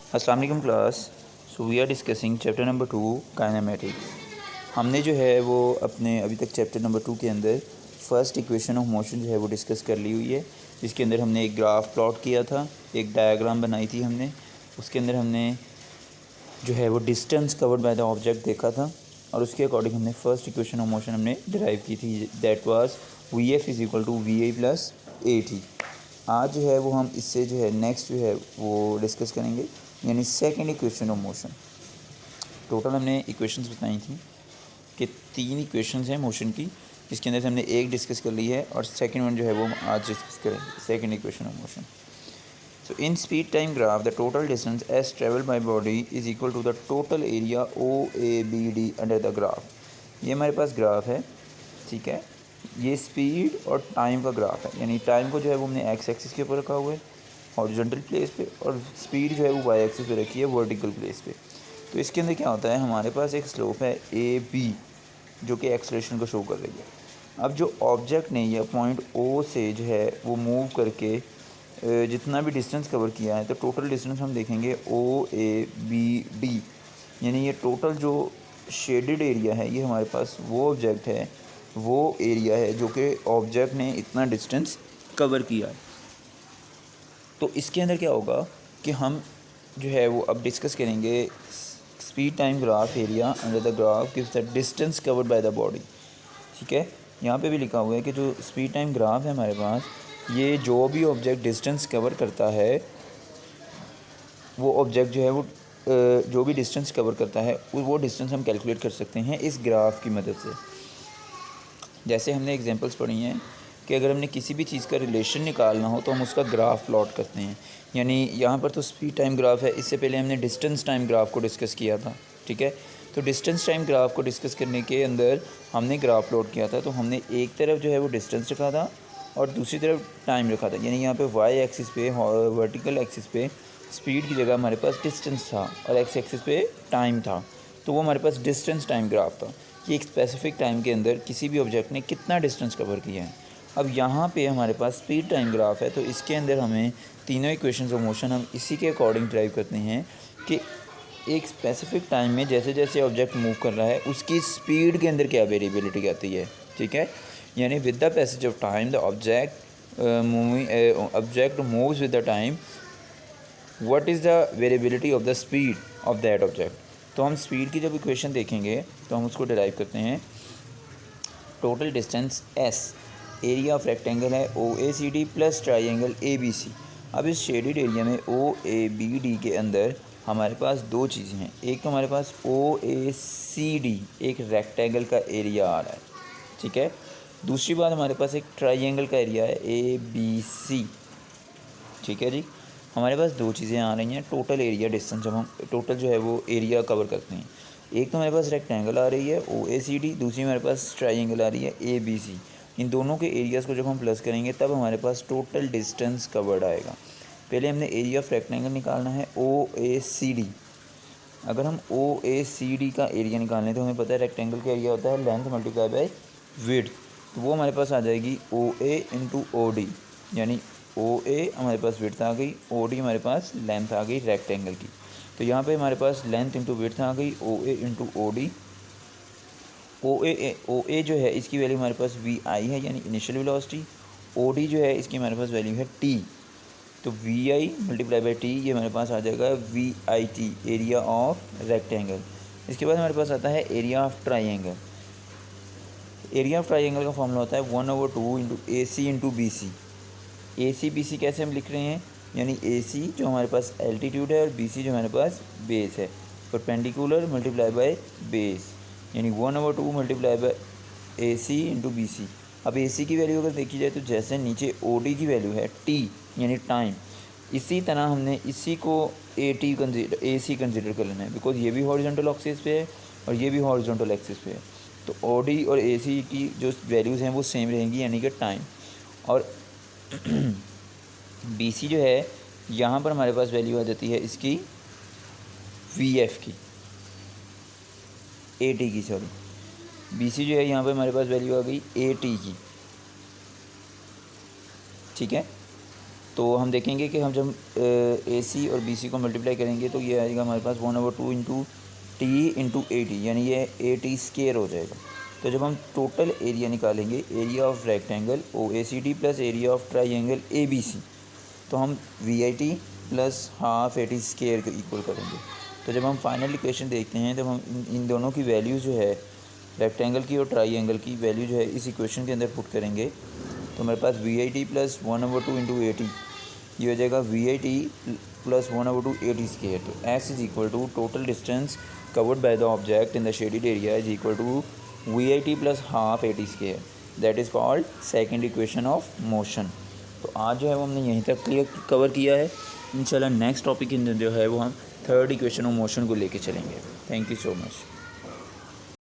अस्सलाम वालेकुम class. So we are discussing chapter number 2 kinematics. हमने जो है वो अपने अभी तक चैप्टर नंबर 2 के अंदर फर्स्ट इक्वेशन ऑफ मोशन जो है वो डिस्कस कर ली हुई है, जिसके अंदर हमने एक ग्राफ प्लॉट किया था, एक डायग्राम बनाई थी हमने। उसके अंदर हमने जो है वो distance covered by the object देखा था और उसके अकॉर्डिंग हमने फर्स्ट इक्वेशन ऑफ मोशन हमने डिराइव की थी, that was v f is equal to v i plus a t. आज जो है वो हम इससे जो है नेक्स्ट जो है वो डिस्कस करेंगे, यानी second equation of motion. Total हमने इक्वेशंस बताई थी कि 3 इक्वेशंस हैं मोशन की, जिसके अंदर से हमने एक डिस्कस कर ली है और सेकंड वन जो है वो हम आज डिस्कस करेंगे, second equation of motion. So in speed time graph, the total distance as traveled by body is equal to the total area OABD under the graph। ये हमारे पास ग्राफ है, ठीक है। ये स्पीड और टाइम का ग्राफ है, यानी टाइम को जो है वो हमने एक्स एक्सिस के ऊपर रखा हुआ है हॉरिजॉन्टल प्लेस पे, और स्पीड जो है वो वाई एक्सिस पे रखी है वर्टिकल प्लेस पे। तो इसके अंदर क्या होता है, हमारे पास एक स्लोप है ए बी जो कि एक्सलेशन को शो कर रही है। अब जो ऑब्जेक्ट ने या पॉइंट ओ से जो है वो मूव करके जितना भी डिस्टेंस कवर किया है, तो टोटल डिस्टेंस हम देखेंगे ओ ए बी डी, यानी ये टोटल जो शेडेड एरिया है ये हमारे पास वो ऑब्जेक्ट है, वो एरिया है जो कि ऑब्जेक्ट ने इतना डिस्टेंस कवर किया है। तो इसके अंदर क्या होगा कि हम जो है वो अब डिस्कस करेंगे speed time graph area under the graph gives the distance covered by the body, ठीक है। यहाँ पे भी लिखा हुआ है कि जो स्पीड टाइम ग्राफ है हमारे पास, ये जो भी ऑब्जेक्ट डिस्टेंस कवर करता है, वो ऑब्जेक्ट जो है वो जो भी डिस्टेंस कवर करता है वो डिस्टेंस हम कैलकुलेट कर सकते हैं इस ग्राफ की मदद से। जैसे हमने एग्जांपल्स पढ़ी हैं कि अगर हमने किसी भी चीज़ का रिलेशन निकालना हो तो हम उसका ग्राफ प्लॉट करते हैं। यानी यहाँ पर तो स्पीड टाइम ग्राफ है, इससे पहले हमने डिस्टेंस टाइम ग्राफ को डिस्कस किया था, ठीक है। तो डिस्टेंस टाइम ग्राफ को डिस्कस करने के अंदर हमने ग्राफ प्लॉट किया था, तो हमने एक तरफ जो है वो डिस्टेंस रखा था और दूसरी तरफ टाइम रखा था। यानी यहाँ पे वाई एक्सिस पे, वर्टिकल एक्सिस पे स्पीड की जगह हमारे पास डिस्टेंस था और एक्स एक्सिस पे टाइम था, तो वो हमारे पास डिस्टेंस टाइम ग्राफ था कि एक स्पेसिफिक टाइम के अंदर किसी भी ऑब्जेक्ट ने कितना डिस्टेंस कवर किया है। अब यहाँ पे हमारे पास स्पीड टाइम ग्राफ है, तो इसके अंदर हमें तीनों इक्वेशंस ऑफ मोशन हम इसी के अकॉर्डिंग ड्राइव करते हैं कि एक स्पेसिफिक टाइम में जैसे जैसे ऑब्जेक्ट मूव कर रहा है उसकी स्पीड के अंदर क्या वेरिएबिलिटी आती है, ठीक है। यानी with the passage of time the object moves with the time, what is the variability of the speed of that object. तो हम स्पीड की जब इक्वेशन देखेंगे तो हम उसको डिराइव करते हैं total distance S, area of rectangle है O A C D plus triangle A B C. अब इस शेडेड एरिया में ओ ए बी डी के अंदर हमारे पास दो चीज़ें हैं, एक तो हमारे पास ओ ए सी डी एक रेक्टेंगल का एरिया आ रहा है, ठीक है। दूसरी बात हमारे पास एक ट्राइंगल का एरिया है ए बी सी, ठीक है जी। हमारे पास दो चीज़ें आ रही हैं टोटल एरिया डिस्टेंस, जब हम टोटल जो है वो एरिया कवर करते हैं। एक तो हमारे पास रेक्टेंगल आ रही है ओ ए सी डी, दूसरी हमारे पास ट्राइंगल आ रही है ए बी सी। इन दोनों के एरियाज़ को जब हम प्लस करेंगे तब हमारे पास टोटल डिस्टेंस कवर्ड आएगा। पहले हमने एरिया ऑफ रेक्टेंगल निकालना है ओ ए सी डी। अगर हम ओ ए सी डी का एरिया निकालें तो हमें पता है रेक्टेंगल का एरिया होता है लेंथ मल्टीप्लाई बाय विड्थ, तो वो हमारे पास आ जाएगी ओ ए इंटू ओ डी, यानी ओ ए हमारे पास विड्थ आ गई, ओ डी हमारे पास लेंथ आ गई रेक्टेंगल की। तो यहाँ पे हमारे पास लेंथ इंटू विड्थ आ गई ओ ए इंटू ओ डी। ओ ए जो है इसकी वैल्यू हमारे पास वी आई है यानी इनिशियल वेलोसिटी, ओ डी जो है इसकी हमारे पास वैल्यू है टी। तो v i multiply by t ये हमारे पास आ जाएगा we I t, area of rectangle. इसके बाद हमारे पास आता है area of triangle. Area of triangle का फॉर्मूला होता है 1/2 into A C into B C. A C B C कैसे हम लिख रहे हैं, यानी ए सी जो हमारे पास एल्टीट्यूड है और बी सी जो हमारे पास बेस है, परपेंडिकुलर मल्टीप्लाई बाय बेस, यानी 1/2 multiply by A C into B C. अब ए सी की वैल्यू अगर देखी जाए तो जैसे नीचे ओ डी की वैल्यू है टी यानी टाइम, इसी तरह हमने इसी को A T A C consider कर लेना है, बिकॉज ये भी हॉरिजॉन्टल एक्सिस पे है और ये भी हॉरिजॉन्टल एक्सिस पे है। तो ओ डी और ए सी की जो वैल्यूज़ हैं वो सेम रहेंगी, यानी कि टाइम। और बी सी जो है यहाँ पर हमारे पास वैल्यू आ जाती है इसकी वी एफ की, ए टी की, सॉरी बी सी जो है यहाँ पर हमारे पास वैल्यू आ गई ए टी की, ठीक है। तो हम देखेंगे कि हम जब ए सी और बी सी को मल्टीप्लाई करेंगे तो ये आएगा हमारे पास 1/2 into T into A T, यानी ये ए टी स्केयर हो जाएगा। तो जब हम टोटल एरिया निकालेंगे, area of rectangle O A C D plus area of triangle A B C, तो हम v I T plus half a T square को इक्वल करेंगे। तो जब हम फाइनल इक्वेशन देखते हैं, तब हम इन दोनों की वैल्यूज़ जो है, रेक्टेंगल की और ट्राइंगल की वैल्यू जो है इस इक्वेशन के अंदर पुट करेंगे। तो हमारे पास V I T plus 1/2 into A T, ये हो जाएगा we I T plus 1/2 A T square. तो S is equal to total distance covered by the object in the shaded area is equal to VIT plus half AT square, that is called second equation of motion। तो आज जो है वो हमने यहीं तक cover किया है। इंशाल्लाह नेक्स्ट टॉपिक जो है वो हम थर्ड इक्वेशन ऑफ मोशन को लेके चलेंगे। Thank you so much.